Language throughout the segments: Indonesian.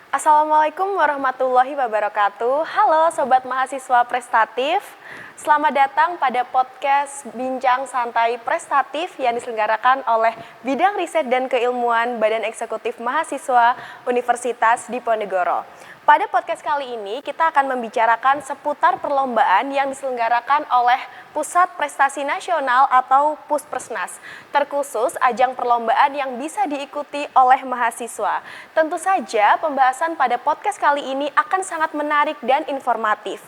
Assalamualaikum warahmatullahi wabarakatuh. Halo Sobat Mahasiswa Prestatif. Selamat datang pada podcast Bincang Santai Prestatif yang diselenggarakan oleh Bidang Riset dan Keilmuan Badan Eksekutif Mahasiswa Universitas Diponegoro. Pada podcast kali ini kita akan membicarakan seputar perlombaan yang diselenggarakan oleh Pusat Prestasi Nasional atau Puspresnas, terkhusus ajang perlombaan yang bisa diikuti oleh mahasiswa. Tentu saja pembahasan pada podcast kali ini akan sangat menarik dan informatif.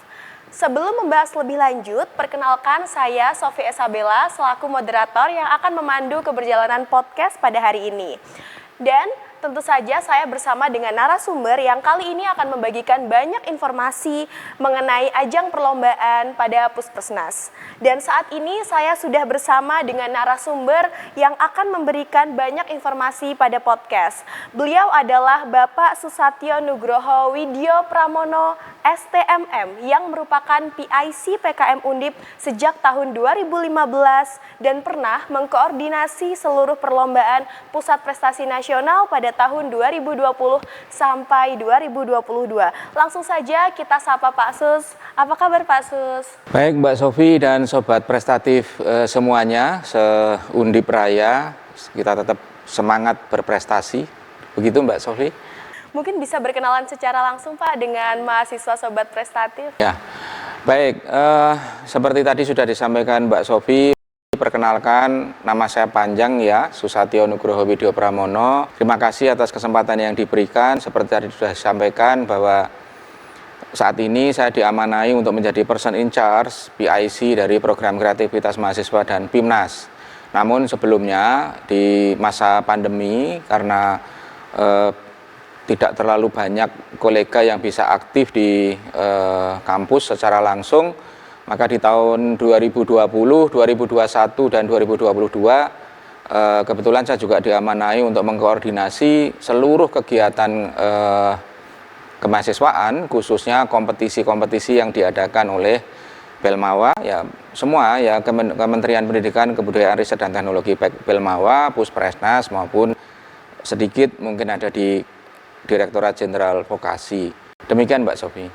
Sebelum membahas lebih lanjut, perkenalkan saya Sofi Esabella selaku moderator yang akan memandu keberjalanan podcast pada hari ini. Dan tentu saja saya bersama dengan narasumber yang kali ini akan membagikan banyak informasi mengenai ajang perlombaan pada Puspresnas. Dan saat ini saya sudah bersama dengan narasumber yang akan memberikan banyak informasi pada podcast. Beliau adalah Bapak Susatyo Nugroho Widyo Pramono STMM yang merupakan PIC PKM Undip sejak tahun 2015 dan pernah mengkoordinasi seluruh perlombaan Pusat Prestasi Nasional pada tahun 2020 sampai 2022. Langsung saja kita sapa Pak Sus. Apa kabar Pak Sus? Baik Mbak Sofi dan Sobat Prestatif semuanya, se-Undip Raya, kita tetap semangat berprestasi. Begitu Mbak Sofi? Mungkin bisa berkenalan secara langsung Pak dengan mahasiswa Sobat Prestatif. Ya, baik. Seperti tadi sudah disampaikan Mbak Sofi, perkenalkan nama saya panjang ya, Susatyo Nugroho Widyo Pramono. Terima kasih atas kesempatan yang diberikan. Seperti tadi sudah disampaikan bahwa saat ini saya diamanai untuk menjadi person in charge PIC dari program kreativitas mahasiswa dan PIMNAS. Namun sebelumnya di masa pandemi karena tidak terlalu banyak kolega yang bisa aktif di kampus secara langsung, maka di tahun 2020, 2021, dan 2022 kebetulan saya juga diamanai untuk mengkoordinasi seluruh kegiatan kemahasiswaan, khususnya kompetisi-kompetisi yang diadakan oleh Belmawa, ya semua ya Kementerian Pendidikan, Kebudayaan, Riset dan Teknologi, baik Belmawa, Puspresnas maupun sedikit mungkin ada di Direktorat Jenderal Vokasi. Demikian Mbak Sofi.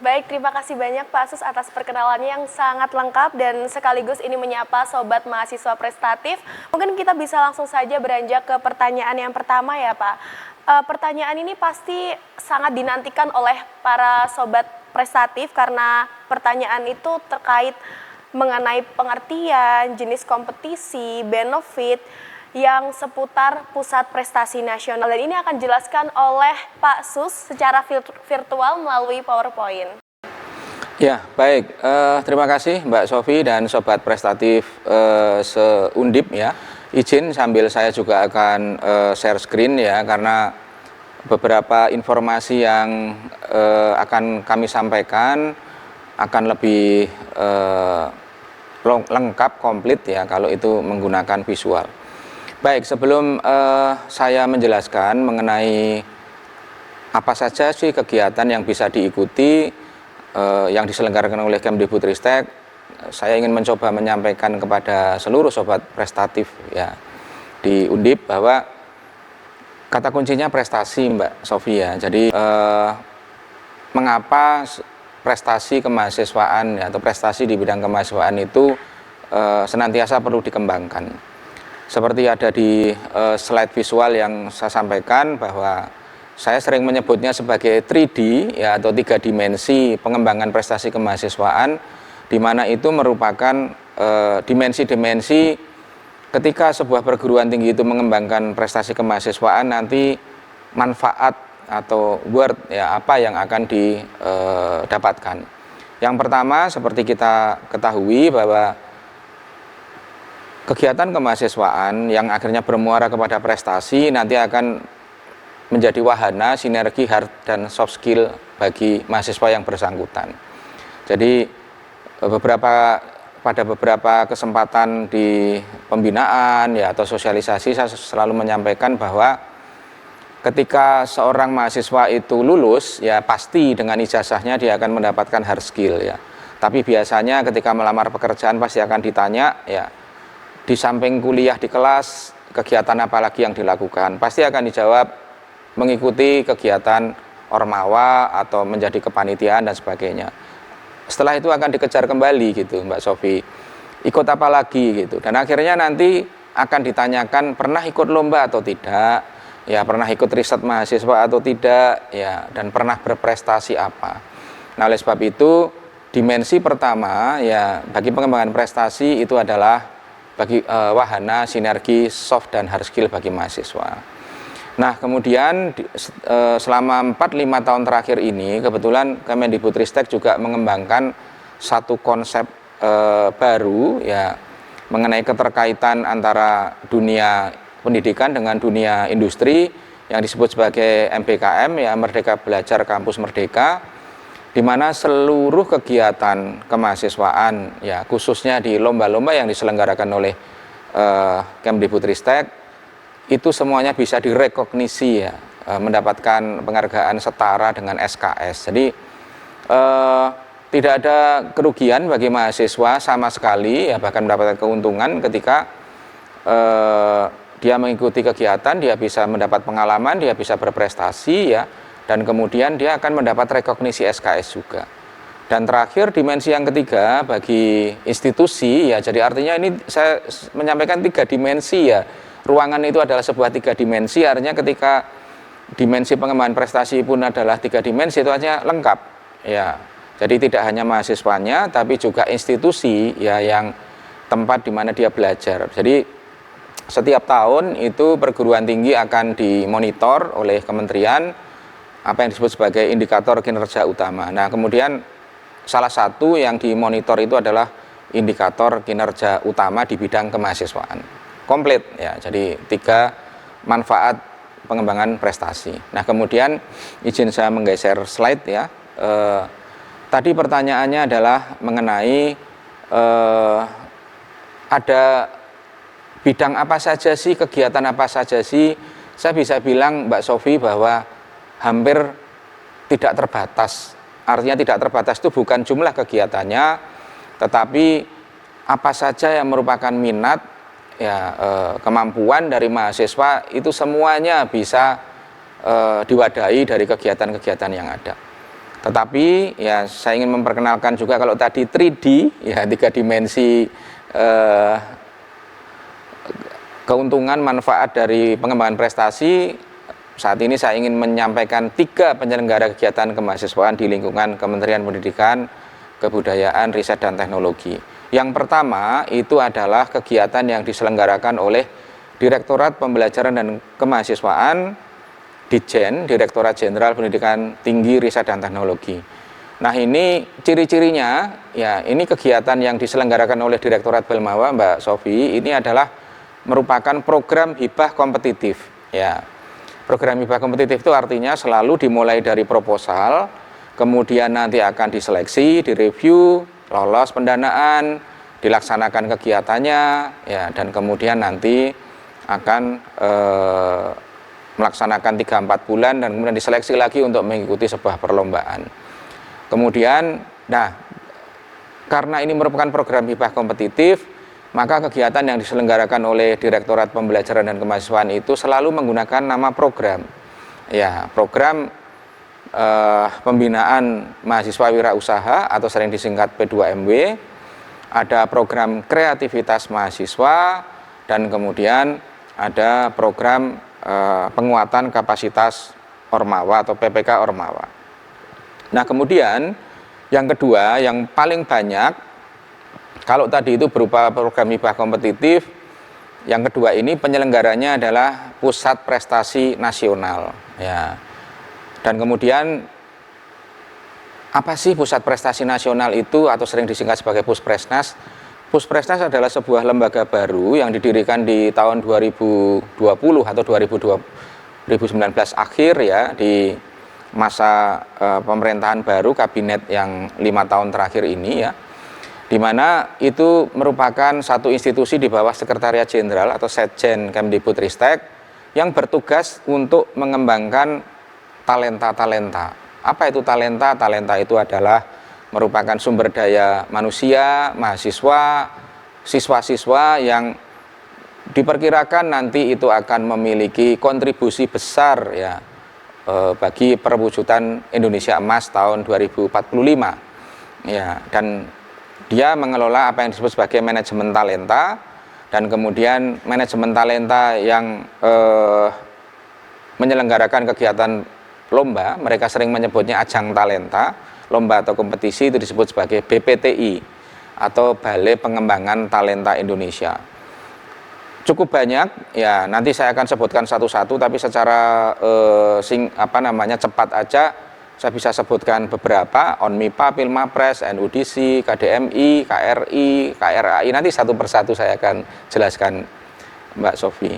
Baik, terima kasih banyak Pak Sus atas perkenalannya yang sangat lengkap dan sekaligus ini menyapa Sobat Mahasiswa Prestatif. Mungkin kita bisa langsung saja beranjak ke pertanyaan yang pertama ya Pak. Pertanyaan ini pasti sangat dinantikan oleh para Sobat Prestatif karena pertanyaan itu terkait mengenai pengertian, jenis kompetisi, benefit yang seputar Pusat Prestasi Nasional, dan ini akan dijelaskan oleh Pak Sus secara virtual melalui PowerPoint. Ya, baik. Terima kasih Mbak Sofi dan Sobat Prestatif se-Undip ya. Izin sambil saya juga akan share screen ya, karena beberapa informasi yang akan kami sampaikan akan lebih lengkap, komplit ya kalau itu menggunakan visual. Baik, sebelum saya menjelaskan mengenai apa saja sih kegiatan yang bisa diikuti yang diselenggarakan oleh Kemdikbudristek, saya ingin mencoba menyampaikan kepada seluruh Sobat Prestatif ya di Undip bahwa kata kuncinya prestasi Mbak Sofi ya. Jadi mengapa prestasi kemahasiswaan ya, atau prestasi di bidang kemahasiswaan itu senantiasa perlu dikembangkan. Seperti ada di slide visual yang saya sampaikan bahwa saya sering menyebutnya sebagai 3D ya, atau 3 dimensi pengembangan prestasi kemahasiswaan, di mana itu merupakan dimensi-dimensi ketika sebuah perguruan tinggi itu mengembangkan prestasi kemahasiswaan, nanti manfaat atau worth ya apa yang akan didapatkan. Yang pertama, seperti kita ketahui bahwa kegiatan kemahasiswaan yang akhirnya bermuara kepada prestasi nanti akan menjadi wahana sinergi hard dan soft skill bagi mahasiswa yang bersangkutan. Jadi pada beberapa kesempatan di pembinaan ya atau sosialisasi, saya selalu menyampaikan bahwa ketika seorang mahasiswa itu lulus ya pasti dengan ijazahnya dia akan mendapatkan hard skill ya. Tapi biasanya ketika melamar pekerjaan pasti akan ditanya ya, di samping kuliah di kelas, kegiatan apa lagi yang dilakukan? Pasti akan dijawab mengikuti kegiatan ormawa atau menjadi kepanitiaan dan sebagainya. Setelah itu akan dikejar kembali gitu Mbak Sofi, ikut apa lagi gitu, dan akhirnya nanti akan ditanyakan pernah ikut lomba atau tidak, ya pernah ikut riset mahasiswa atau tidak, ya, dan pernah berprestasi apa. Nah, oleh sebab itu dimensi pertama ya bagi pengembangan prestasi itu adalah bagi wahana sinergi soft dan hard skill bagi mahasiswa. Nah, kemudian selama 4-5 tahun terakhir ini kebetulan Kemendikbudristek juga mengembangkan satu konsep baru ya mengenai keterkaitan antara dunia pendidikan dengan dunia industri yang disebut sebagai MBKM ya, Merdeka Belajar Kampus Merdeka, di mana seluruh kegiatan kemahasiswaan ya khususnya di lomba-lomba yang diselenggarakan oleh Kemdikbudristek itu semuanya bisa direkognisi ya, mendapatkan penghargaan setara dengan SKS. Jadi tidak ada kerugian bagi mahasiswa sama sekali ya, bahkan mendapatkan keuntungan ketika dia mengikuti kegiatan, dia bisa mendapat pengalaman, dia bisa berprestasi ya, dan kemudian dia akan mendapat rekognisi SKS juga. Dan terakhir dimensi yang ketiga bagi institusi ya, jadi artinya ini saya menyampaikan 3 dimensi ya. Ruangan itu adalah sebuah 3 dimensi, artinya ketika dimensi pengembangan prestasi pun adalah 3 dimensi, itu hanya lengkap ya. Jadi tidak hanya mahasiswanya tapi juga institusi ya yang tempat di mana dia belajar. Jadi setiap tahun itu perguruan tinggi akan dimonitor oleh kementerian apa yang disebut sebagai indikator kinerja utama. Nah, kemudian salah satu yang dimonitor itu adalah indikator kinerja utama di bidang kemahasiswaan. Komplit ya, jadi 3 manfaat pengembangan prestasi. Nah, kemudian izin saya menggeser slide ya. Tadi pertanyaannya adalah mengenai ada bidang apa saja sih, kegiatan apa saja sih. Saya bisa bilang Mbak Sofi bahwa hampir tidak terbatas. Artinya tidak terbatas itu bukan jumlah kegiatannya, tetapi apa saja yang merupakan minat ya, kemampuan dari mahasiswa itu semuanya bisa diwadahi dari kegiatan-kegiatan yang ada. Tetapi ya saya ingin memperkenalkan juga kalau tadi 3D ya 3 dimensi keuntungan manfaat dari pengembangan prestasi, saat ini saya ingin menyampaikan 3 penyelenggara kegiatan kemahasiswaan di lingkungan Kementerian Pendidikan, Kebudayaan, Riset dan Teknologi. Yang pertama itu adalah kegiatan yang diselenggarakan oleh Direktorat Pembelajaran dan Kemahasiswaan, Ditjen, Direktorat Jenderal Pendidikan Tinggi, Riset dan Teknologi. Nah, ini ciri-cirinya ya, ini kegiatan yang diselenggarakan oleh Direktorat Belmawa Mbak Sofi, ini adalah merupakan program hibah kompetitif ya. Program hibah kompetitif itu artinya selalu dimulai dari proposal, kemudian nanti akan diseleksi, direview, lolos pendanaan, dilaksanakan kegiatannya ya, dan kemudian nanti akan melaksanakan 3-4 bulan dan kemudian diseleksi lagi untuk mengikuti sebuah perlombaan. Kemudian nah, karena ini merupakan program hibah kompetitif, maka kegiatan yang diselenggarakan oleh Direktorat Pembelajaran dan Kemahasiswaan itu selalu menggunakan nama program ya, program pembinaan mahasiswa wirausaha atau sering disingkat P2MW, ada program kreativitas mahasiswa, dan kemudian ada program penguatan kapasitas Ormawa atau PPK Ormawa. Nah, kemudian yang kedua yang paling banyak, kalau tadi itu berupa program hibah kompetitif, yang kedua ini penyelenggaranya adalah Pusat Prestasi Nasional ya. Dan kemudian apa sih Pusat Prestasi Nasional itu atau sering disingkat sebagai Puspresnas? Puspresnas adalah sebuah lembaga baru yang didirikan di tahun 2020 atau 2019 akhir ya, di masa pemerintahan baru kabinet yang 5 tahun terakhir ini ya, di mana itu merupakan satu institusi di bawah Sekretariat Jenderal atau Setjen Kemdikbudristek yang bertugas untuk mengembangkan talenta-talenta. Apa itu talenta? Talenta itu adalah merupakan sumber daya manusia, mahasiswa, siswa-siswa yang diperkirakan nanti itu akan memiliki kontribusi besar ya bagi perwujudan Indonesia Emas tahun 2045. Ya, dan dia mengelola apa yang disebut sebagai manajemen talenta, dan kemudian manajemen talenta yang menyelenggarakan kegiatan lomba, mereka sering menyebutnya ajang talenta, lomba atau kompetisi itu disebut sebagai BPTI atau Balai Pengembangan Talenta Indonesia. Cukup banyak, ya nanti saya akan sebutkan satu-satu, tapi secara cepat aja saya bisa sebutkan beberapa: ONMIPA, Pilmapres, NUDC, KDMI, KRI, KRAI. Nanti satu persatu saya akan jelaskan, Mbak Sofi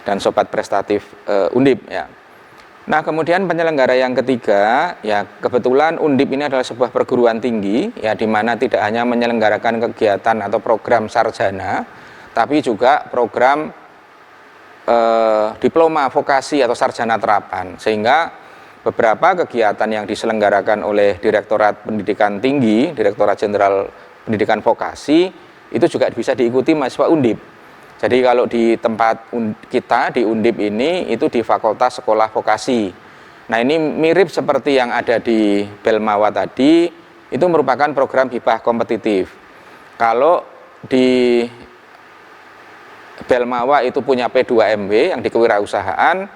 dan Sobat Prestatif Undip ya. Nah, kemudian penyelenggara yang ketiga, ya kebetulan Undip ini adalah sebuah perguruan tinggi, ya di mana tidak hanya menyelenggarakan kegiatan atau program sarjana, tapi juga program diploma vokasi atau sarjana terapan, sehingga beberapa kegiatan yang diselenggarakan oleh Direktorat Pendidikan Tinggi, Direktorat Jenderal Pendidikan Vokasi, itu juga bisa diikuti mahasiswa Undip. Jadi kalau di tempat kita di Undip ini, itu di Fakultas Sekolah Vokasi. Nah, ini mirip seperti yang ada di Belmawa tadi, itu merupakan program hibah kompetitif. Kalau di Belmawa itu punya P2MW yang di kewirausahaan,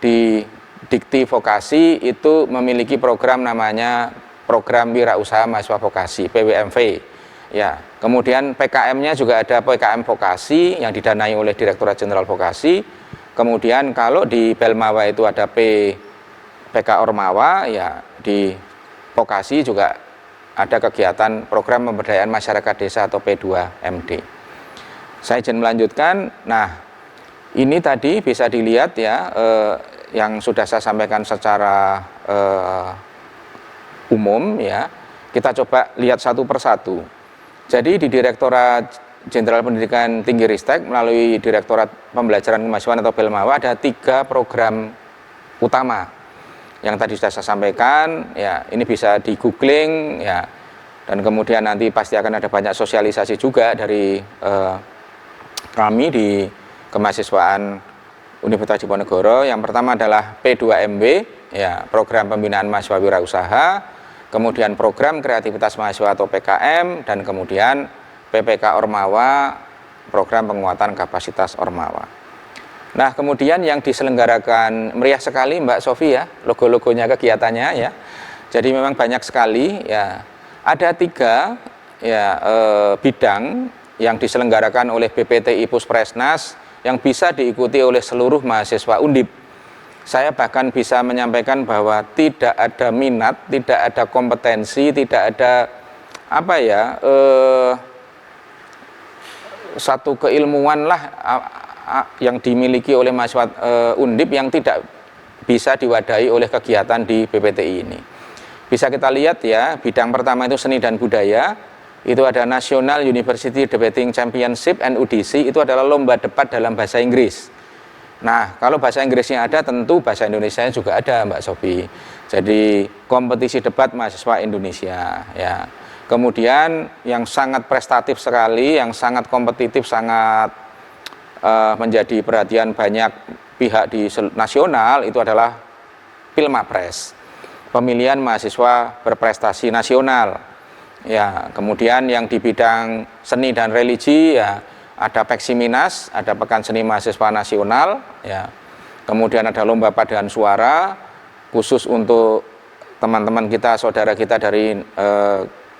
di Dikti Vokasi itu memiliki program namanya Program Wirausaha Mahasiswa Vokasi, PWMV. Ya, kemudian PKM-nya juga ada PKM Vokasi yang didanai oleh Direktorat Jenderal Vokasi. Kemudian kalau di Belmawa itu ada PK Ormawa, ya di Vokasi juga ada kegiatan program pemberdayaan masyarakat desa atau P2MD. Saya izin melanjutkan. Nah, ini tadi bisa dilihat ya, yang sudah saya sampaikan secara umum ya. Kita coba lihat satu persatu. Jadi di Direktorat Jenderal Pendidikan Tinggi Ristek melalui Direktorat Pembelajaran Kemahasiswaan atau Belmawa ada 3 program utama yang tadi sudah saya sampaikan ya. Ini bisa di googling ya, dan kemudian nanti pasti akan ada banyak sosialisasi juga dari kami di Kemahasiswaan Universitas Diponegoro. Yang pertama adalah P2MW ya, program pembinaan mahasiswa wirausaha, kemudian program kreativitas mahasiswa atau PKM, dan kemudian PPK Ormawa, program penguatan kapasitas Ormawa. Nah, kemudian yang diselenggarakan meriah sekali Mbak Sofi ya, logo-logonya kegiatannya ya. Jadi memang banyak sekali ya. Ada 3 ya bidang yang diselenggarakan oleh BPTI Puspresnas yang bisa diikuti oleh seluruh mahasiswa Undip. Saya bahkan bisa menyampaikan bahwa tidak ada minat, tidak ada kompetensi, tidak ada satu keilmuan lah yang dimiliki oleh mahasiswa Undip yang tidak bisa diwadahi oleh kegiatan di BPTI ini. Bisa kita lihat ya, bidang pertama itu seni dan budaya. Itu ada National University Debating Championship NUDC, itu adalah lomba debat dalam bahasa Inggris. Nah, kalau bahasa Inggrisnya ada, tentu bahasa Indonesianya juga ada, Mbak Sofi. Jadi kompetisi debat mahasiswa Indonesia ya. Kemudian yang sangat prestatif sekali, yang sangat kompetitif, sangat menjadi perhatian banyak pihak di nasional, itu adalah Pilmapres, pemilihan mahasiswa berprestasi nasional. Ya, kemudian yang di bidang seni dan religi ya ada Peksiminas, ada Pekan Seni Mahasiswa Nasional ya. Kemudian ada lomba paduan suara khusus untuk teman-teman kita, saudara kita dari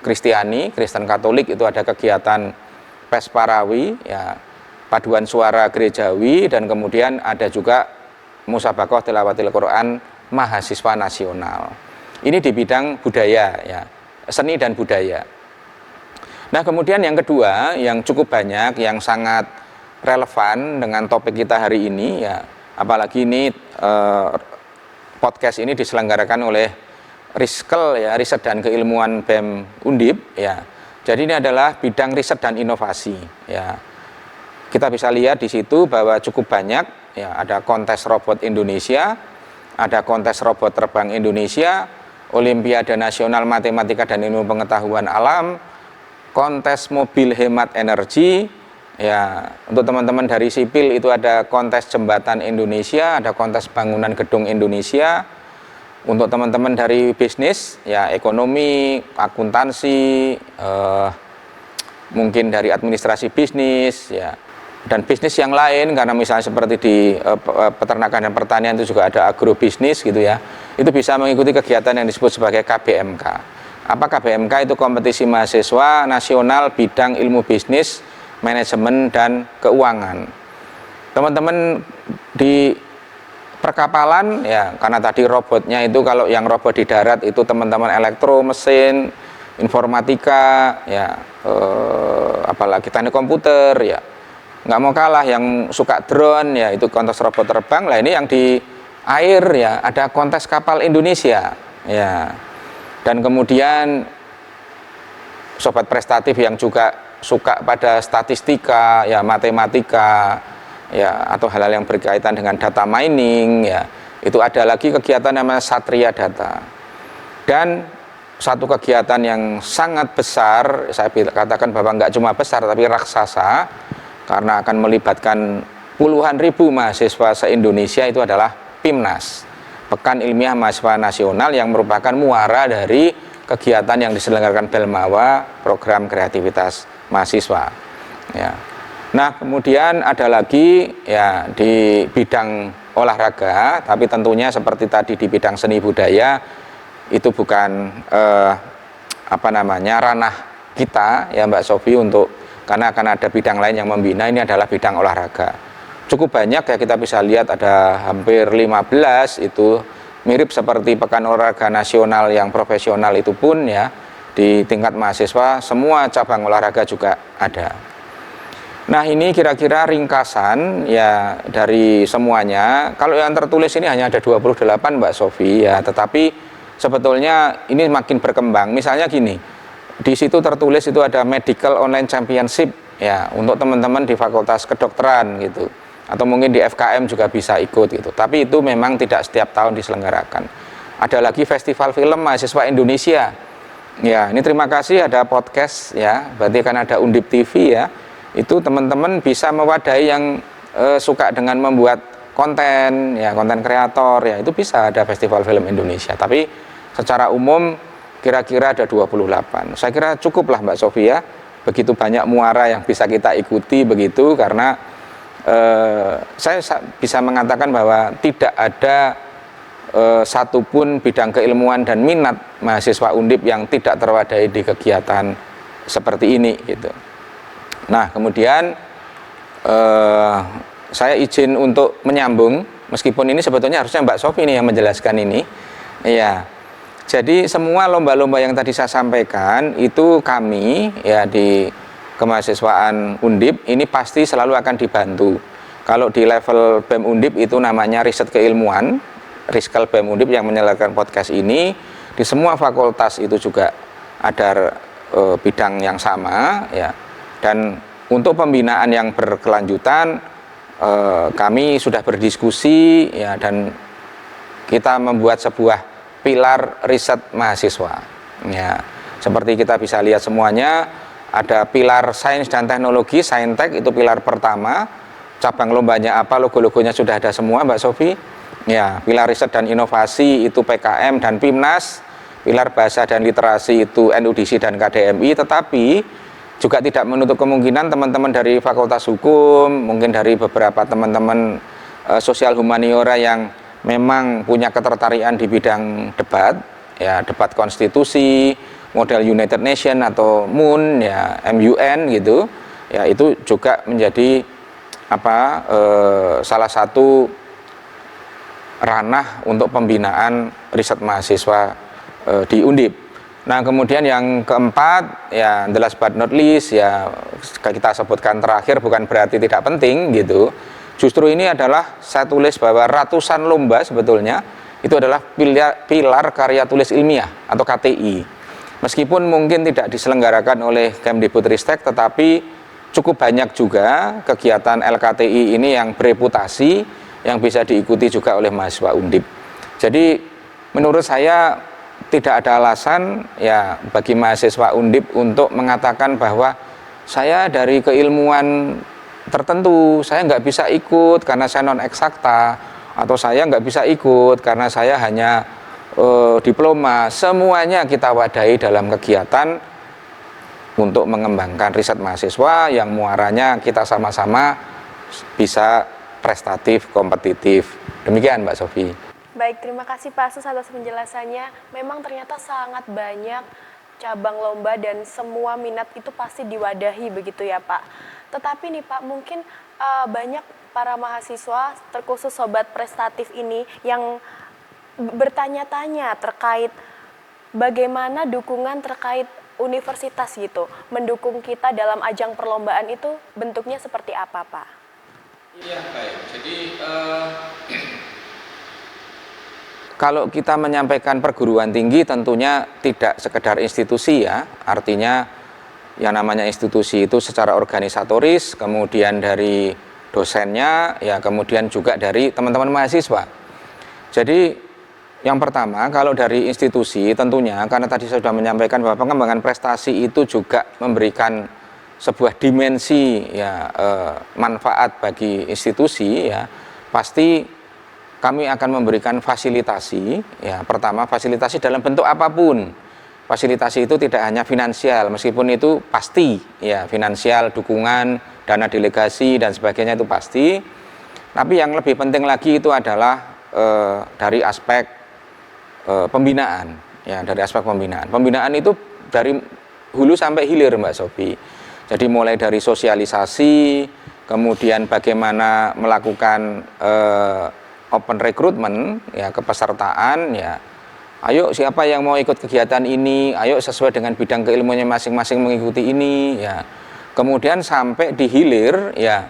Kristiani, Kristen Katolik, itu ada kegiatan Pesparawi ya, paduan suara gerejawi, dan kemudian ada juga Musabaqah Tilawatil Quran mahasiswa nasional. Ini di bidang budaya ya, seni dan budaya. Nah, kemudian yang kedua yang cukup banyak, yang sangat relevan dengan topik kita hari ini ya, apalagi ini podcast ini diselenggarakan oleh Riskel ya, Riset dan Keilmuan BEM Undip ya. Jadi ini adalah bidang riset dan inovasi ya. Kita bisa lihat di situ bahwa cukup banyak ya, ada kontes robot Indonesia, ada kontes robot terbang Indonesia, Olimpiade Nasional Matematika dan Ilmu Pengetahuan Alam, kontes mobil hemat energi ya. Untuk teman-teman dari sipil itu ada kontes jembatan Indonesia, ada kontes bangunan gedung Indonesia, Untuk teman-teman dari bisnis, ya ekonomi, akuntansi, mungkin dari administrasi bisnis, ya, dan bisnis yang lain, karena misalnya seperti di peternakan dan pertanian itu juga ada agrobisnis gitu ya, itu bisa mengikuti kegiatan yang disebut sebagai KBMK. Apa KBMK? Itu kompetisi mahasiswa nasional bidang ilmu bisnis, manajemen, dan keuangan. Teman-teman di perkapalan, ya karena tadi robotnya itu, kalau yang robot di darat itu teman-teman elektro, mesin, informatika, ya apalagi teknik komputer, ya nggak mau kalah. Yang suka drone, ya itu kontes robot terbang. Lah ini yang di air, ya ada kontes kapal Indonesia, ya. Dan kemudian sobat prestatif yang juga suka pada statistika, ya matematika, ya atau hal-hal yang berkaitan dengan data mining, ya itu ada lagi kegiatan namanya Satria Data. Dan satu kegiatan yang sangat besar, saya katakan bahwa nggak cuma besar tapi raksasa, karena akan melibatkan puluhan ribu mahasiswa se-Indonesia, itu adalah PIMNAS, Pekan Ilmiah Mahasiswa Nasional, yang merupakan muara dari kegiatan yang diselenggarakan Belmawa, program kreativitas mahasiswa, ya. Nah, kemudian ada lagi, ya di bidang olahraga, tapi tentunya seperti tadi di bidang seni budaya itu bukan ranah kita, ya Mbak Sofi, karena akan ada bidang lain yang membina. Ini adalah bidang olahraga. Cukup banyak, ya kita bisa lihat ada hampir 15, itu mirip seperti Pekan Olahraga Nasional yang profesional itu pun, ya di tingkat mahasiswa semua cabang olahraga juga ada. Nah, ini kira-kira ringkasan, ya dari semuanya. Kalau yang tertulis ini hanya ada 28 Mbak Sofi, ya, tetapi sebetulnya ini makin berkembang. Misalnya gini, di situ tertulis itu ada Medical Online Championship, ya untuk teman-teman di Fakultas Kedokteran gitu, atau mungkin di FKM juga bisa ikut gitu. Tapi itu memang tidak setiap tahun diselenggarakan. Ada lagi Festival Film Mahasiswa Indonesia. Ya, ini terima kasih ada podcast, ya. Berarti kan ada Undip TV, ya. Itu teman-teman bisa mewadahi yang suka dengan membuat konten, ya konten kreator, ya itu bisa ada Festival Film Indonesia. Tapi secara umum kira-kira ada 28. Saya kira cukuplah Mbak Sofi, ya. Begitu banyak muara yang bisa kita ikuti begitu, karena saya bisa mengatakan bahwa tidak ada satupun bidang keilmuan dan minat mahasiswa Undip yang tidak terwadahi di kegiatan seperti ini gitu. Nah, kemudian saya izin untuk menyambung, meskipun ini sebetulnya harusnya Mbak Sofi ini yang menjelaskan ini. Ya, jadi semua lomba-lomba yang tadi saya sampaikan itu kami, ya di kemahasiswaan Undip ini pasti selalu akan dibantu. Kalau di level BEM Undip itu namanya riset keilmuan, Riskel BEM Undip yang menyelenggarakan podcast ini. Di semua fakultas itu juga ada bidang yang sama, ya. Dan untuk pembinaan yang berkelanjutan kami sudah berdiskusi, ya, dan kita membuat sebuah pilar riset mahasiswa, ya. Seperti kita bisa lihat semuanya, ada pilar sains dan teknologi, Saintek, itu pilar pertama. Cabang lombanya apa, logo-logonya sudah ada semua Mbak Sofi. Ya, pilar riset dan inovasi itu PKM dan PIMNAS. Pilar bahasa dan literasi itu NUDC dan KDMI. Tetapi juga tidak menutup kemungkinan teman-teman dari Fakultas Hukum, mungkin dari beberapa teman-teman sosial humaniora yang memang punya ketertarikan di bidang debat, ya debat konstitusi, model United Nation atau MUN, ya MUN gitu, ya itu juga menjadi salah satu ranah untuk pembinaan riset mahasiswa di Undip. Nah, kemudian yang keempat, ya the last but not least, ya kita sebutkan terakhir bukan berarti tidak penting gitu. Justru ini adalah saya tulis bahwa ratusan lomba sebetulnya itu adalah pilar karya tulis ilmiah atau KTI. Meskipun mungkin tidak diselenggarakan oleh Kemdikbudristek, tetapi cukup banyak juga kegiatan LKTI ini yang bereputasi, yang bisa diikuti juga oleh mahasiswa Undip. Jadi menurut saya tidak ada alasan, ya bagi mahasiswa Undip untuk mengatakan bahwa saya dari keilmuan tertentu saya nggak bisa ikut karena saya non eksakta, atau saya nggak bisa ikut karena saya hanya diploma, semuanya kita wadahi dalam kegiatan untuk mengembangkan riset mahasiswa yang muaranya kita sama-sama bisa prestatif, kompetitif. Demikian Mbak Sofi. Baik, terima kasih Pak Sus atas penjelasannya. Memang ternyata sangat banyak cabang lomba dan semua minat itu pasti diwadahi begitu ya Pak. Tetapi nih Pak, mungkin banyak para mahasiswa, terkhusus sobat prestatif ini yang bertanya-tanya terkait bagaimana dukungan terkait universitas gitu, mendukung kita dalam ajang perlombaan itu bentuknya seperti apa Pak? Iya baik, jadi kalau kita menyampaikan perguruan tinggi tentunya tidak sekedar institusi ya, artinya yang namanya institusi itu secara organisatoris, kemudian dari dosennya, ya kemudian juga dari teman-teman mahasiswa. Jadi yang pertama, kalau dari institusi tentunya, karena tadi saya sudah menyampaikan bahwa pengembangan prestasi itu juga memberikan sebuah dimensi ya manfaat bagi institusi ya, pasti kami akan memberikan fasilitasi ya. Pertama, fasilitasi dalam bentuk apapun. Fasilitasi itu tidak hanya finansial, meskipun itu pasti ya, finansial, dukungan, dana delegasi dan sebagainya itu pasti. Tapi yang lebih penting lagi itu adalah dari aspek pembinaan ya, dari aspek pembinaan. Pembinaan itu dari hulu sampai hilir Mbak Sofi. Jadi mulai dari sosialisasi, kemudian bagaimana melakukan open recruitment ya, kepesertaan ya. Ayo siapa yang mau ikut kegiatan ini, ayo sesuai dengan bidang keilmuannya masing-masing mengikuti ini ya. Kemudian sampai di hilir ya,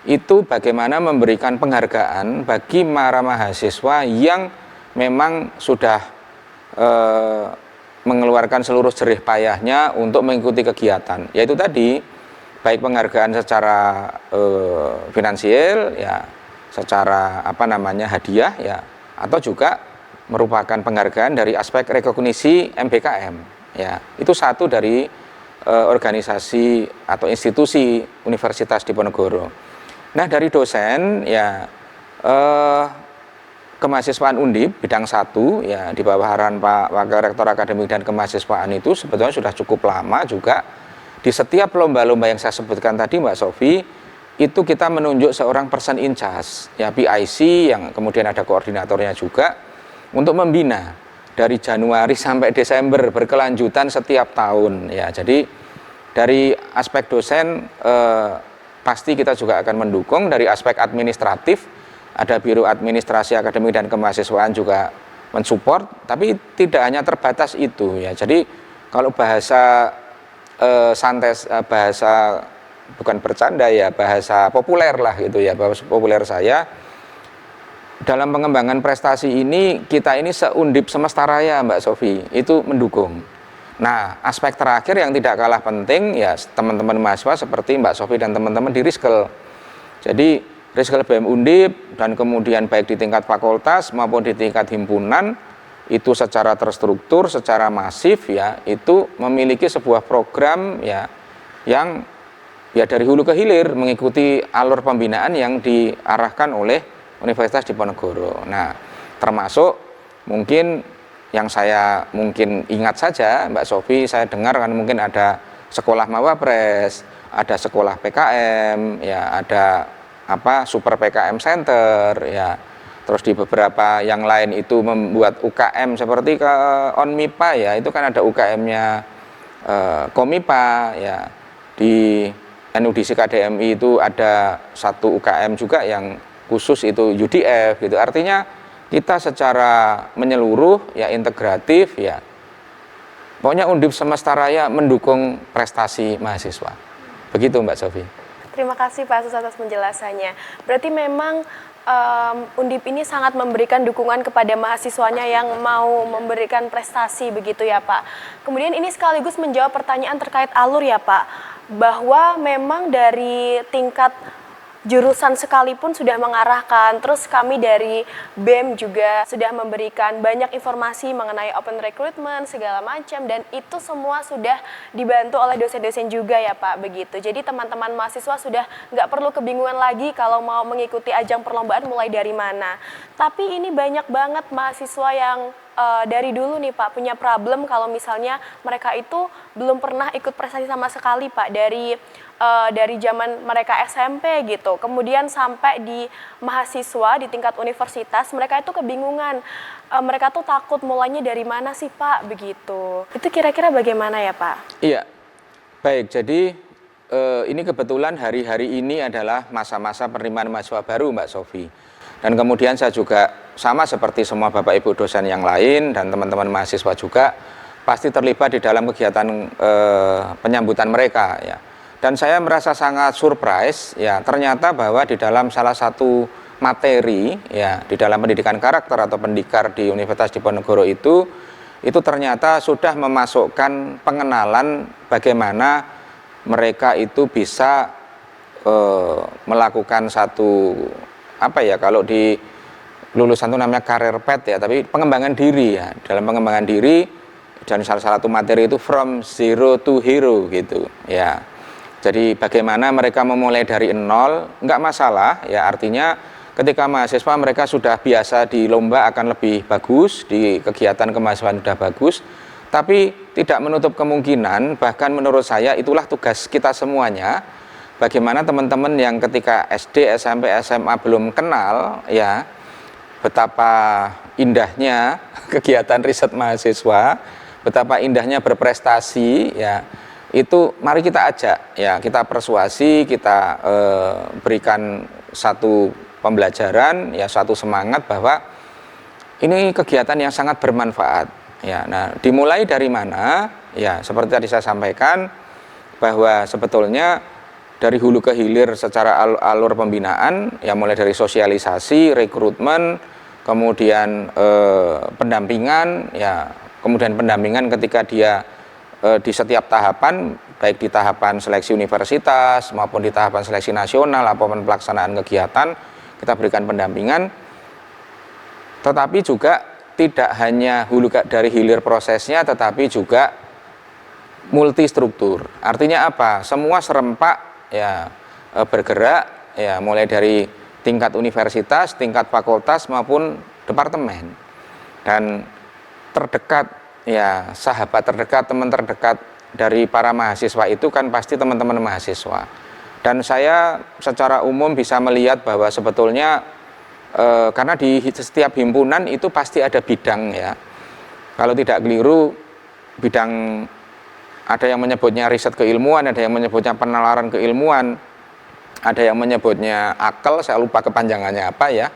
itu bagaimana memberikan penghargaan bagi para mahasiswa yang memang sudah mengeluarkan seluruh jerih payahnya untuk mengikuti kegiatan. Yaitu tadi, baik penghargaan secara finansial ya, secara hadiah ya, atau juga merupakan penghargaan dari aspek rekognisi MBKM ya. Itu satu dari organisasi atau institusi Universitas Diponegoro. Nah, dari dosen ya, kemahasiswaan Undip bidang 1 ya, di bawah arahan Pak Wakil Rektor Akademik dan Kemahasiswaan itu sebetulnya sudah cukup lama juga. Di setiap lomba-lomba yang saya sebutkan tadi Mbak Sofi, itu kita menunjuk seorang person in charge ya, PIC, yang kemudian ada koordinatornya juga, untuk membina dari Januari sampai Desember berkelanjutan setiap tahun ya. Jadi dari aspek dosen pasti kita juga akan mendukung. Dari aspek administratif, ada Biro Administrasi Akademik dan Kemahasiswaan juga mensupport, tapi tidak hanya terbatas itu ya. Jadi kalau bahasa santai, bahasa bukan bercanda ya, bahasa populer lah gitu ya, bahasa populer saya, dalam pengembangan prestasi ini kita ini seundip semesta raya Mbak Sofi, itu mendukung. Nah, aspek terakhir yang tidak kalah penting ya, teman-teman mahasiswa seperti Mbak Sofi dan teman-teman di Riskel. Jadi Riskel BEM Undip dan kemudian baik di tingkat fakultas maupun di tingkat himpunan itu secara terstruktur, secara masif ya, itu memiliki sebuah program ya, yang ya dari hulu ke hilir mengikuti alur pembinaan yang diarahkan oleh Universitas Diponegoro. Nah, termasuk mungkin yang saya mungkin ingat saja Mbak Sofi, saya dengar kan mungkin ada sekolah Mawapres, ada sekolah PKM ya, ada Super PKM Center ya. Terus di beberapa yang lain itu membuat UKM seperti ke Onmipa ya, itu kan ada UKM-nya Komipa ya. Di NUDC KDMI itu ada satu UKM juga yang khusus itu UDF gitu. Artinya kita secara menyeluruh ya, integratif ya. Pokoknya Undip semesta raya mendukung prestasi mahasiswa. Begitu Mbak Sofi. Terima kasih Pak Sus atas penjelasannya. Berarti memang Undip ini sangat memberikan dukungan kepada mahasiswanya yang mau memberikan prestasi begitu ya Pak. Kemudian ini sekaligus menjawab pertanyaan terkait alur ya Pak, bahwa memang dari tingkat jurusan sekalipun sudah mengarahkan, terus kami dari BEM juga sudah memberikan banyak informasi mengenai open recruitment segala macam, dan itu semua sudah dibantu oleh dosen-dosen juga ya Pak, begitu. Jadi teman-teman mahasiswa sudah nggak perlu kebingungan lagi kalau mau mengikuti ajang perlombaan mulai dari mana. Tapi ini banyak banget mahasiswa yang dari dulu nih Pak punya problem kalau misalnya mereka itu belum pernah ikut prestasi sama sekali Pak, dari zaman mereka SMP gitu, kemudian sampai di mahasiswa di tingkat universitas mereka itu kebingungan, mereka tuh takut mulainya dari mana sih Pak begitu. Itu kira-kira bagaimana ya Pak? Iya, baik. Jadi ini kebetulan hari-hari ini adalah masa-masa penerimaan mahasiswa baru Mbak Sofi. Dan kemudian saya juga sama seperti semua Bapak Ibu dosen yang lain dan teman-teman mahasiswa juga pasti terlibat di dalam kegiatan penyambutan mereka ya. Dan saya merasa sangat surprise ya, ternyata bahwa di dalam salah satu materi ya di dalam pendidikan karakter atau pendikar di Universitas Diponegoro itu ternyata sudah memasukkan pengenalan bagaimana mereka itu bisa melakukan satu apa ya, kalau di lulusan itu namanya career path ya, tapi pengembangan diri ya. Dalam pengembangan diri dan salah satu materi itu from zero to hero gitu ya. Jadi bagaimana mereka memulai dari nol, enggak masalah ya, artinya ketika mahasiswa mereka sudah biasa di lomba akan lebih bagus, di kegiatan kemahasiswaan sudah bagus, tapi tidak menutup kemungkinan, bahkan menurut saya itulah tugas kita semuanya, bagaimana teman-teman yang ketika SD, SMP, SMA belum kenal ya betapa indahnya kegiatan riset mahasiswa, betapa indahnya berprestasi ya, itu mari kita ajak ya, kita persuasi, kita berikan satu pembelajaran ya, satu semangat bahwa ini kegiatan yang sangat bermanfaat ya. Nah, dimulai dari mana ya, seperti tadi saya sampaikan bahwa sebetulnya dari hulu ke hilir secara alur pembinaan ya, mulai dari sosialisasi, rekrutmen, kemudian pendampingan ya, kemudian pendampingan ketika dia di setiap tahapan, baik di tahapan seleksi universitas maupun di tahapan seleksi nasional maupun pelaksanaan kegiatan, kita berikan pendampingan. Tetapi juga tidak hanya hulu dari hilir prosesnya, tetapi juga multistruktur. Artinya apa? Semua serempak ya bergerak ya, mulai dari tingkat universitas, tingkat fakultas maupun departemen. Dan terdekat ya, sahabat terdekat, teman terdekat dari para mahasiswa itu kan pasti teman-teman mahasiswa. Dan saya secara umum bisa melihat bahwa sebetulnya karena di setiap himpunan itu pasti ada bidang ya. Kalau tidak keliru, bidang ada yang menyebutnya riset keilmuan, ada yang menyebutnya penalaran keilmuan, ada yang menyebutnya akal, saya lupa kepanjangannya apa ya.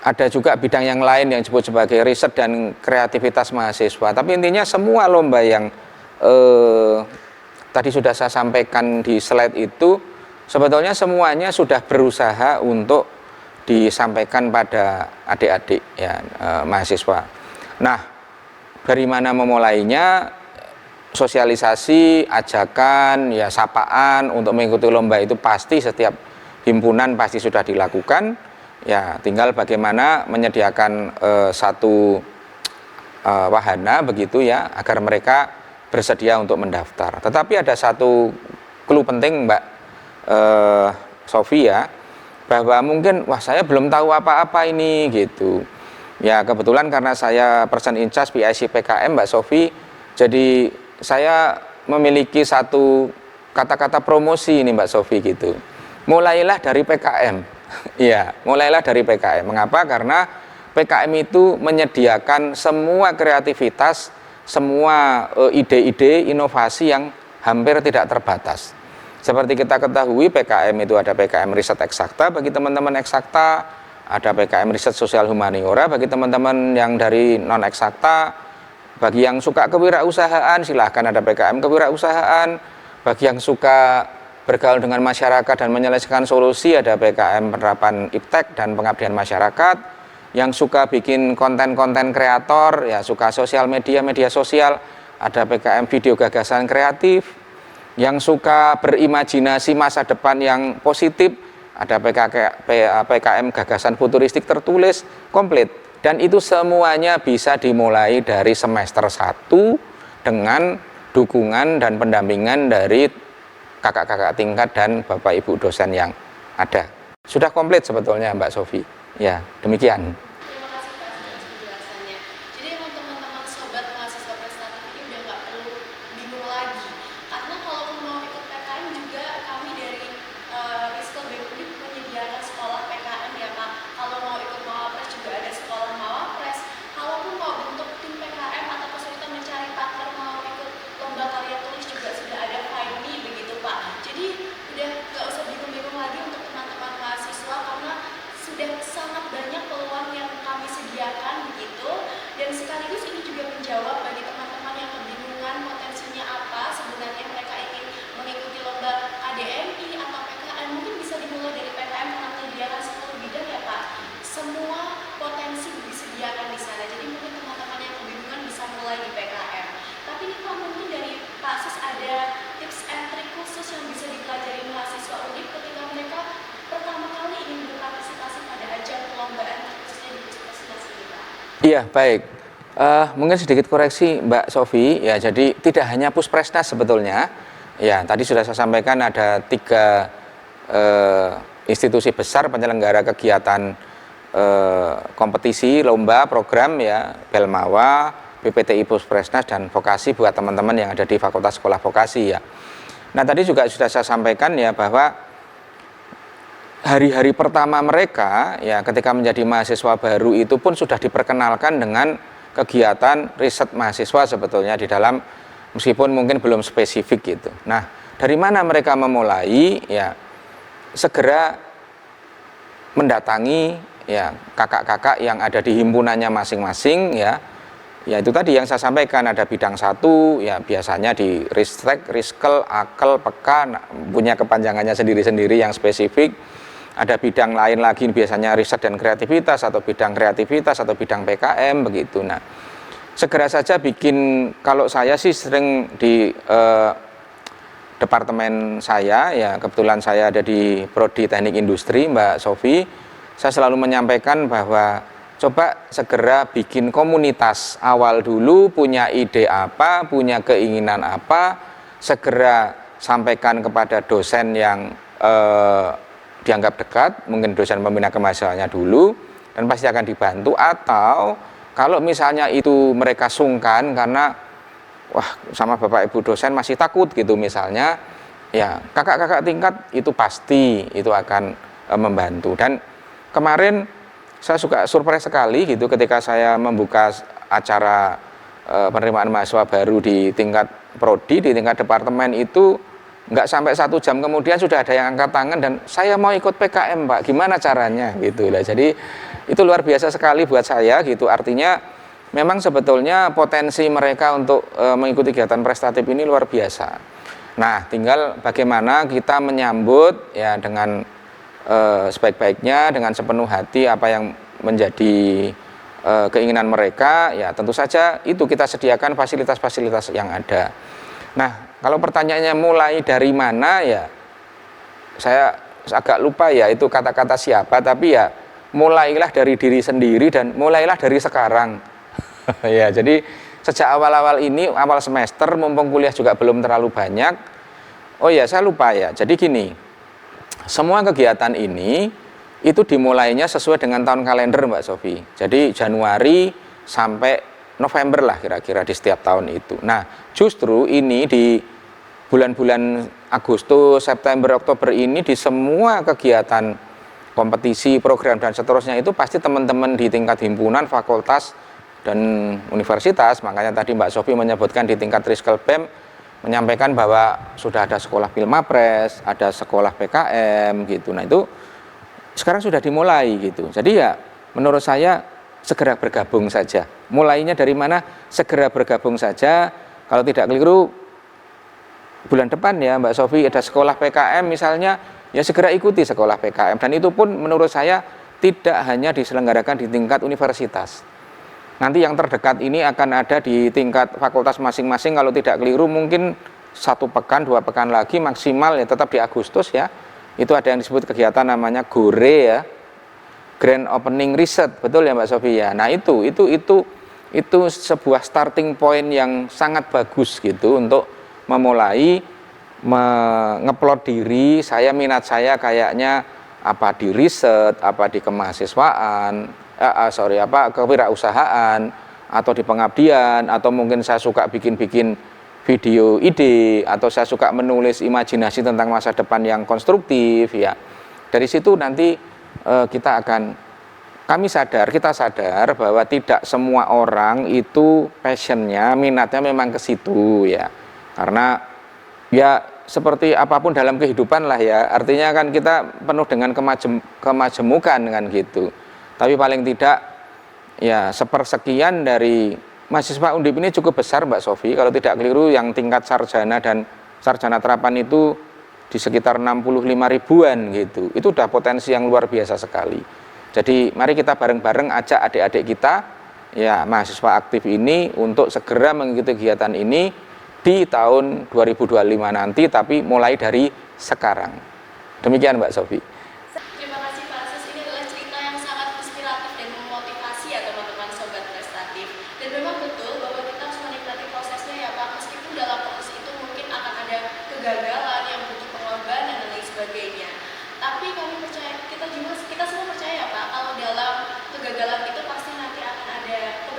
Ada juga bidang yang lain yang disebut sebagai riset dan kreativitas mahasiswa. Tapi intinya semua lomba yang tadi sudah saya sampaikan di slide itu sebetulnya semuanya sudah berusaha untuk disampaikan pada adik-adik ya, mahasiswa. Nah, dari mana memulainya? Sosialisasi, ajakan, ya sapaan untuk mengikuti lomba itu pasti setiap himpunan pasti sudah dilakukan. Ya, tinggal bagaimana menyediakan satu wahana begitu ya, agar mereka bersedia untuk mendaftar. Tetapi ada satu clue penting Mbak Sofi ya, bahwa mungkin wah saya belum tahu apa-apa ini gitu. Ya kebetulan karena saya person in charge PIC PKM Mbak Sofi, jadi saya memiliki satu kata-kata promosi ini Mbak Sofi gitu. Mulailah dari PKM. Iya, mulailah dari PKM. Mengapa? Karena PKM itu menyediakan semua kreativitas, semua ide-ide, inovasi yang hampir tidak terbatas. Seperti kita ketahui, PKM itu ada PKM riset eksakta bagi teman-teman eksakta, ada PKM riset sosial humaniora bagi teman-teman yang dari non eksakta. Bagi yang suka kewirausahaan, silahkan ada PKM kewirausahaan. Bagi yang suka bergaul dengan masyarakat dan menyelesaikan solusi, ada PKM penerapan iptek dan pengabdian masyarakat. Yang suka bikin konten-konten kreator, ya suka sosial media, media sosial, ada PKM video gagasan kreatif. Yang suka berimajinasi masa depan yang positif, ada PKM gagasan futuristik tertulis, komplit. Dan itu semuanya bisa dimulai dari semester 1 dengan dukungan dan pendampingan dari kakak-kakak tingkat dan bapak ibu dosen yang ada. Sudah komplit sebetulnya Mbak Sofi. Ya, demikian. Iya, baik. Mungkin sedikit koreksi Mbak Sofi, ya jadi tidak hanya Puspresnas sebetulnya. Ya, tadi sudah saya sampaikan ada 3 institusi besar penyelenggara kegiatan kompetisi, lomba, program ya, Belmawa, PPTI Puspresnas dan vokasi buat teman-teman yang ada di Fakultas Sekolah Vokasi ya. Nah, tadi juga sudah saya sampaikan ya bahwa hari-hari pertama mereka ya ketika menjadi mahasiswa baru itu pun sudah diperkenalkan dengan kegiatan riset mahasiswa sebetulnya di dalam, meskipun mungkin belum spesifik gitu. Nah, dari mana mereka memulai ya, segera mendatangi ya kakak-kakak yang ada di himpunannya masing-masing ya. Ya itu tadi yang saya sampaikan, ada bidang 1 ya biasanya di Ristek, Riskel, Akel, Peka, punya kepanjangannya sendiri-sendiri yang spesifik. Ada bidang lain lagi biasanya riset dan kreativitas atau bidang kreativitas atau bidang PKM begitu. Nah, segera saja bikin, kalau saya sih sering di departemen saya ya, kebetulan saya ada di Prodi Teknik Industri Mbak Sofi, saya selalu menyampaikan bahwa coba segera bikin komunitas awal dulu, punya ide apa, punya keinginan apa, segera sampaikan kepada dosen yang dianggap dekat, mungkin dosen pembina kemahasiswaannya dulu, dan pasti akan dibantu. Atau kalau misalnya itu mereka sungkan karena wah sama bapak ibu dosen masih takut gitu misalnya, ya kakak-kakak tingkat itu pasti itu akan membantu. Dan kemarin saya suka surprise sekali gitu ketika saya membuka acara penerimaan mahasiswa baru di tingkat prodi, di tingkat departemen itu nggak sampai 1 jam kemudian sudah ada yang angkat tangan dan saya mau ikut PKM Pak, gimana caranya gitu lah. Jadi itu luar biasa sekali buat saya gitu, artinya memang sebetulnya potensi mereka untuk mengikuti kegiatan prestatif ini luar biasa. Nah, tinggal bagaimana kita menyambut ya dengan sebaik-baiknya, dengan sepenuh hati apa yang menjadi keinginan mereka, ya tentu saja itu kita sediakan fasilitas-fasilitas yang ada. Nah, kalau pertanyaannya mulai dari mana ya, saya agak lupa ya itu kata-kata siapa, tapi ya mulailah dari diri sendiri dan mulailah dari sekarang. Ya, jadi sejak awal-awal ini, awal semester, mumpung kuliah juga belum terlalu banyak. Oh ya, saya lupa ya. Jadi gini, semua kegiatan ini itu dimulainya sesuai dengan tahun kalender Mbak Sofi. Jadi Januari sampai November lah kira-kira di setiap tahun itu. Nah, justru ini di bulan-bulan Agustus, September, Oktober ini di semua kegiatan kompetisi, program dan seterusnya itu pasti teman-teman di tingkat himpunan, fakultas dan universitas, makanya tadi Mbak Sofi menyebutkan di tingkat Riskel BEM menyampaikan bahwa sudah ada sekolah Pilmapres, ada sekolah PKM gitu. Nah, itu sekarang sudah dimulai gitu. Jadi ya menurut saya segera bergabung saja. Mulainya dari mana? Segera bergabung saja. Kalau tidak keliru bulan depan ya Mbak Sofi ada sekolah PKM misalnya, ya segera ikuti sekolah PKM. Dan itu pun menurut saya tidak hanya diselenggarakan di tingkat universitas. Nanti yang terdekat ini akan ada di tingkat fakultas masing-masing, kalau tidak keliru mungkin 1 pekan, 2 pekan lagi maksimal ya, tetap di Agustus ya. Itu ada yang disebut kegiatan namanya GORE ya, Grand Opening Research, betul ya Mbak Sofi ya. Nah itu sebuah starting point yang sangat bagus gitu untuk memulai mengeplot diri. Saya minat saya kayaknya apa di riset, apa di kemahasiswaan, kewirausahaan, atau di pengabdian, atau mungkin saya suka bikin-bikin video ide, atau saya suka menulis imajinasi tentang masa depan yang konstruktif ya. Dari situ nanti kita sadar bahwa tidak semua orang itu passionnya, minatnya memang ke situ ya. Karena ya seperti apapun dalam kehidupan lah ya, artinya kan kita penuh dengan kemajemukan kan gitu. Tapi paling tidak ya sepersekian dari mahasiswa Undip ini cukup besar Mbak Sofi, kalau tidak keliru yang tingkat sarjana dan sarjana terapan itu di sekitar 65 ribuan gitu. Itu udah potensi yang luar biasa sekali. Jadi mari kita bareng-bareng ajak adik-adik kita ya mahasiswa aktif ini untuk segera mengikuti kegiatan ini di tahun 2025 nanti, tapi mulai dari sekarang. Demikian Mbak Sofi. Terima kasih Pak Asus, ini adalah cerita yang sangat inspiratif dan memotivasi ya teman-teman Sobat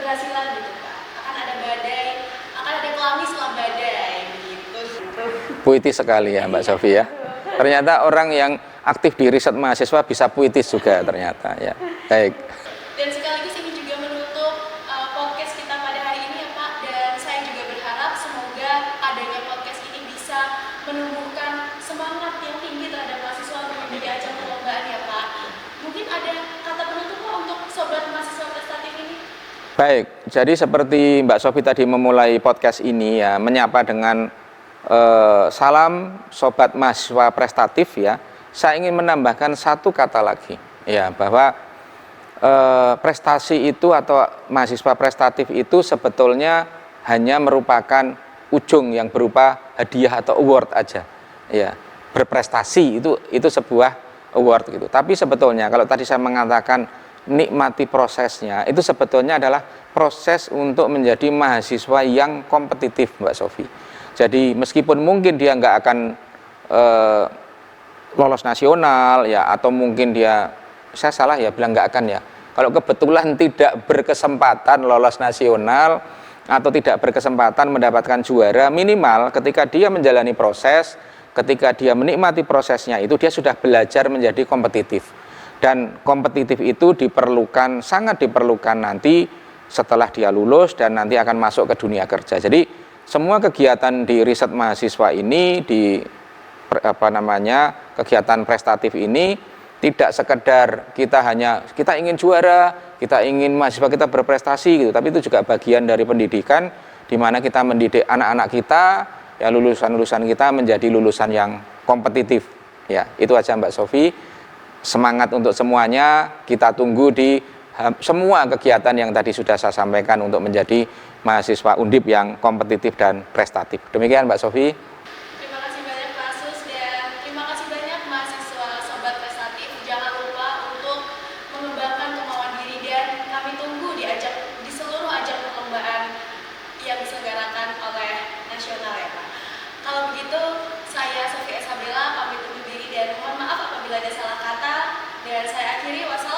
keberhasilan gitu Pak. Akan ada badai, akan ada pelangi setelah badai begitu. Puitis sekali ya Mbak Sofi ya. Ternyata orang yang aktif di riset mahasiswa bisa puitis juga ternyata ya. Baik. Dan sekaligus ini juga menutup podcast kita pada hari ini ya Pak. Dan saya juga berharap semoga adanya podcast ini bisa menumbuhkan semangat yang tinggi terhadap mahasiswa untuk menjadi ajang perlombaan ya Pak. Mungkin ada kata penutup Pak untuk sobat mahasiswa prestatif ini? Baik, jadi seperti Mbak Sofi tadi memulai podcast ini ya, menyapa dengan salam sobat mahasiswa prestatif ya. Saya ingin menambahkan satu kata lagi ya, bahwa prestasi itu atau mahasiswa prestatif itu sebetulnya hanya merupakan ujung yang berupa hadiah atau award aja ya. Berprestasi itu sebuah award gitu. Tapi sebetulnya kalau tadi saya mengatakan nikmati prosesnya, itu sebetulnya adalah proses untuk menjadi mahasiswa yang kompetitif Mbak Sofi. Jadi meskipun mungkin dia nggak akan lolos nasional ya, atau mungkin dia, saya salah ya bilang nggak akan ya, kalau kebetulan tidak berkesempatan lolos nasional atau tidak berkesempatan mendapatkan juara, minimal ketika dia menjalani proses, ketika dia menikmati prosesnya itu dia sudah belajar menjadi kompetitif. Dan kompetitif itu diperlukan, sangat diperlukan nanti setelah dia lulus dan nanti akan masuk ke dunia kerja. Jadi semua kegiatan di riset mahasiswa ini, di kegiatan prestatif ini tidak sekedar kita ingin juara, kita ingin mahasiswa kita berprestasi gitu, tapi itu juga bagian dari pendidikan di mana kita mendidik anak-anak kita ya, lulusan-lulusan kita menjadi lulusan yang kompetitif. Ya, itu aja Mbak Sofi. Semangat untuk semuanya, kita tunggu di semua kegiatan yang tadi sudah saya sampaikan untuk menjadi mahasiswa Undip yang kompetitif dan prestatif. Demikian Mbak Sofi. Terima kasih banyak Pak Sus dan terima kasih banyak mahasiswa sobat prestatif. Jangan lupa untuk mengembangkan kemauan diri dan kami tunggu di seluruh ajang perlombaan yang diselenggarakan oleh nasional ya Pak. Kalau begitu saya Sofi Esabella pamit undur diri dan mohon maaf apabila ada salah kata dan saya akhiri. Wassalamualaikum